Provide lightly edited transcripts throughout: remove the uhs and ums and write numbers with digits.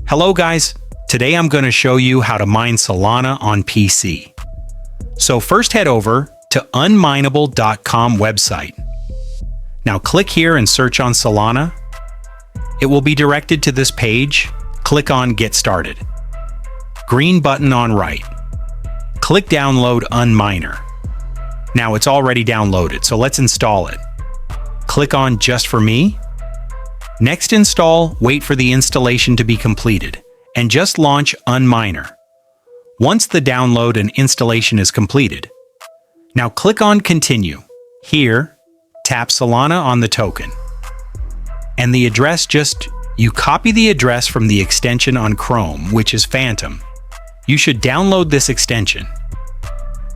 Hello guys, today I'm going to show you how to mine Solana on PC. So first head over to unmineable.com website. Now click here and search on Solana. It will be directed to this page. Click on Get Started. Green button on right. Click Download Unminer. Now it's already downloaded, so let's install it. Click on Just for Me. Next install, wait for the installation to be completed, and just launch Unminer. Once the download and installation is completed, now click on Continue. Here, tap Solana on the token. And the address you copy the address from the extension on Chrome, which is Phantom. You should download this extension.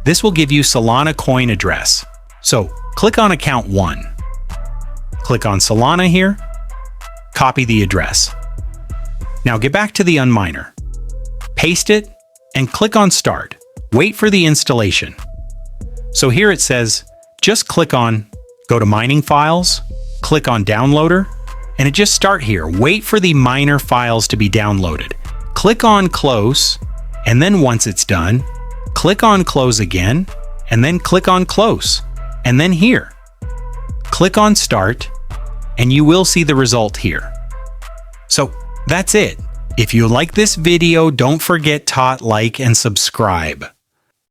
This will give you Solana coin address. So click on Account 1. Click on Solana here. Copy the address. Now get back to the Unminer. Paste it and click on Start. Wait for the installation. So here it says, just click on Go to Mining Files, click on Downloader, and it just start here. Wait for the miner files to be downloaded. Click on Close, and then once it's done, click on Close again, and then click on Close, and then here. Click on Start, and you will see the result here. So that's it. If you like this video, don't forget to like and subscribe.